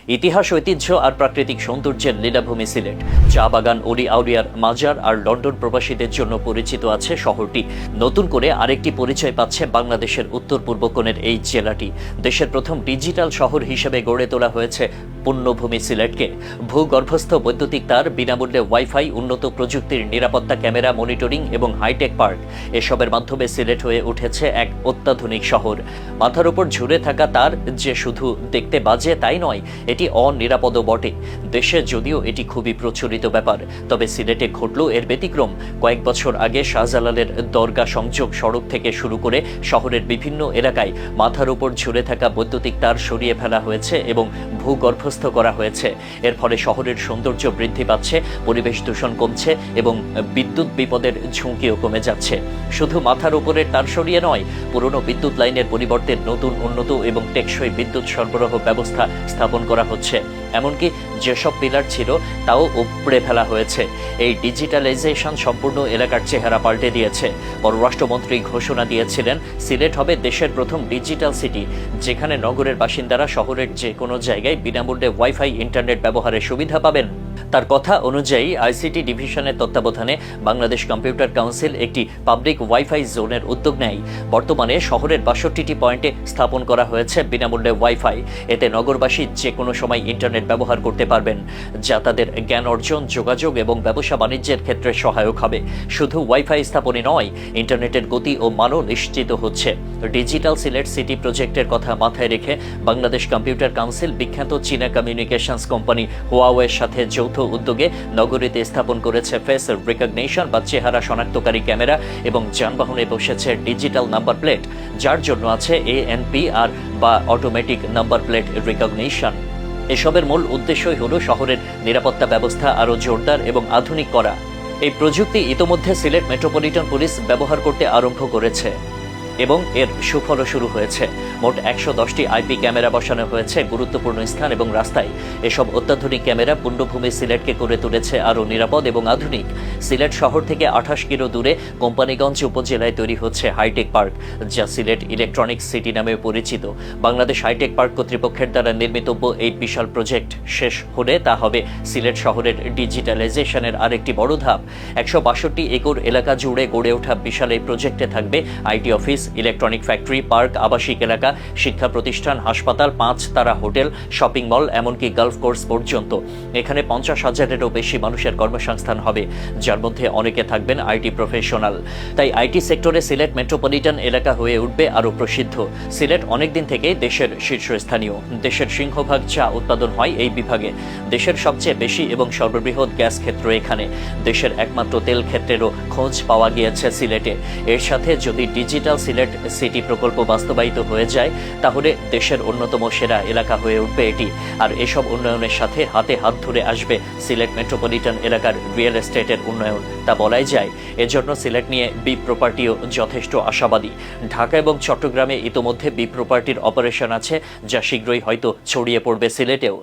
ইতিহাস, ঐতিহ্য আর প্রাকৃতিক সৌন্দর্যের লীলাভূমি সিলেট। চা বাগান, অলি আউলিয়ার মাজার আর লন্ডন প্রবাসীদের জন্য পরিচিত আছে শহরটি। নতুন করে আরেকটি পরিচয় পাচ্ছে বাংলাদেশের উত্তর পূর্ব কোণের এই জেলাটি। দেশের প্রথম ডিজিটাল শহর হিসেবে গড়ে তোলা হয়েছে পুণ্যভূমি সিলেটকে। ভূগর্ভস্থ বৈদ্যুতিক তার, বিনামূল্যে ওয়াইফাই, উন্নত প্রযুক্তির নিরাপত্তা ক্যামেরা মনিটরিং এবং হাইটেক পার্ক, এসবের মাধ্যমে সিলেট হয়ে উঠেছে এক অত্যাধুনিক শহর। মাথার উপর ঝুলে থাকা তার যে শুধু দেখতে বাজে তাই নয়, এটি অনিরাপদও বটে। দেশে যদিও এটি খুবই প্রচলিত ব্যাপার, তবে সিলেটে ঘটল এর ব্যতিক্রম। কয়েক বছর আগে শাহজালালের দরগা সংযোগ সড়ক থেকে শুরু করে শহরের বিভিন্ন এলাকায় মাথার উপর ঝুলে থাকা বৈদ্যুতিক তার সরিয়ে ফেলা হয়েছে এবং ভূগর্ভস্থ করা হয়েছে। এর ফলে শহরের সৌন্দর্য বৃদ্ধি পাচ্ছে, পরিবেশ দূষণ কমছে এবং বিদ্যুৎ বিপদের ঝুঁকিও কমে যাচ্ছে। শুধু মাথার উপরের তার সরিয়ে নয়, পুরনো বিদ্যুৎ লাইনের পরিবর্তে নতুন, উন্নত এবং টেকসই বিদ্যুৎ সরবরাহ ব্যবস্থা স্থাপন করা হচ্ছে। এমনকি যেসব পিলার ছিল তাও উপড়ে ফেলা হয়েছে। এই ডিজিটালাইজেশন সম্পূর্ণ এলাকার চেহারা পাল্টে দিয়েছে। পররাষ্ট্রমন্ত্রী ঘোষণা দিয়েছিলেন, সিলেট হবে দেশের প্রথম ডিজিটাল সিটি, যেখানে নগরের বাসিন্দারা শহরের যে কোনো জায়গায় বিনামূল্যে ওয়াইফাই ইন্টারনেট ব্যবহারের সুবিধা পাবেন। তার কথা অনুযায়ী আইসিটি ডিভিশনের তত্ত্বাবধানে বাংলাদেশ কম্পিউটার কাউন্সিল একটি পাবলিক ওয়াইফাই জোনের উদ্যোগ নেয়। বর্তমানে শহরের ৬২টি পয়েন্টে স্থাপন করা হয়েছে বিনামূল্যে ওয়াইফাই। এতে নগরবাসী যে কোনো সময় ইন্টারনেট ব্যবহার করতে পারবেন, যা তাদের জ্ঞান অর্জন, যোগাযোগ এবং ব্যবসা বাণিজ্যের ক্ষেত্রে সহায়ক হবে। শুধু ওয়াইফাই স্থাপনই নয়, ইন্টারনেটের গতি ও মানও নিশ্চিত হচ্ছে। ডিজিটাল সিলেট সিটি প্রজেক্টের কথা মাথায় রেখে বাংলাদেশ কম্পিউটার কাউন্সিল বিখ্যাত চীনা কমিউনিকেশনস কোম্পানি হুয়াওয়ের সাথে যৌথ উদ্যোগে নগরীতে স্থাপন করেছে ফেস রিকগনিশন বা চেহারা শনাক্তকারী ক্যামেরা এবং যানবাহনে বসেছে ডিজিটাল নাম্বার প্লেট, যার জন্য আছে ANPR বা অটোমেটিক নাম্বার প্লেট রিকগনিশন। এসবের মূল উদ্দেশ্যই হল শহরের নিরাপত্তা ব্যবস্থা আরও জোরদার এবং আধুনিক করা। এই প্রযুক্তি ইতোমধ্যে সিলেট মেট্রোপলিটন পুলিশ ব্যবহার করতে আরম্ভ করেছে এবং এর সুফলও শুরু হয়েছে। মোট ১১০টি আইপি ক্যামেরা বসানো হয়েছে গুরুত্বপূর্ণ স্থান এবং রাস্তায়। এসব অত্যাধুনিক ক্যামেরা পুণ্যভূমি সিলেটকে করে তুলেছে আরও নিরাপদ এবং আধুনিক। সিলেট শহর থেকে ২৮ কিলো দূরে কোম্পানিগঞ্জ উপজেলায় তৈরি হচ্ছে হাইটেক পার্ক, যা সিলেট ইলেকট্রনিক্স সিটি নামে পরিচিত। বাংলাদেশ হাইটেক পার্ক কর্তৃপক্ষের দ্বারা নির্মিতব্য এই বিশাল প্রজেক্ট শেষ হলে তা হবে সিলেট শহরের ডিজিটালাইজেশনের আরেকটি বড় ধাপ। ১৬২ একর এলাকা জুড়ে গড়ে ওঠা বিশাল এই প্রজেক্টে থাকবে IT office, electronic factory, park, আবাসিক এলাকা, শিক্ষা প্রতিষ্ঠান, হাসপাতাল, ৫ তারা হোটেল, শপিং মল, এমনকি গলফ কোর্স পর্যন্ত। এখানে ৫০,০০০-এরও বেশি মানুষের কর্মসংস্থান হবে, যার মধ্যে অনেকে থাকবেন আইটি প্রফেশনাল। তাই আইটি সেক্টরে সিলেট মেট্রোপলিটন এলাকা হয়ে উঠবে আরও প্রসিদ্ধ। সিলেট অনেকদিন থেকেই দেশের শীর্ষস্থানীয়। দেশের সিংহভাগ চা উৎপাদন হয় এই বিভাগে। দেশের সবচেয়ে বেশি এবং সর্ববৃহৎ গ্যাস ক্ষেত্র এখানে। দেশের একমাত্র তেল ক্ষেত্রেরও খোঁজ পাওয়া গিয়েছে সিলেটে। এর সাথে যদি ডিজিটাল সিলেট সিটি প্রকল্প বাস্তবায়িত হয়ে যায়, তাহলে দেশের অন্যতম সেরা এলাকা হয়ে উঠবে এটি। আর এসব উন্নয়নের সাথে হাতে হাত ধরে আসবে সিলেট মেট্রোপলিটন এলাকার রিয়েল এস্টেটের উন্নয়ন, তা বলাই যায়। এজন্য সিলেট নিয়ে বি প্রপার্টিও যথেষ্ট আশাবাদী। ঢাকা এবং চট্টগ্রামে ইতোমধ্যে বি প্রপার্টির অপারেশন আছে, যা শীঘ্রই হয়তো ছড়িয়ে পড়বে সিলেটেও।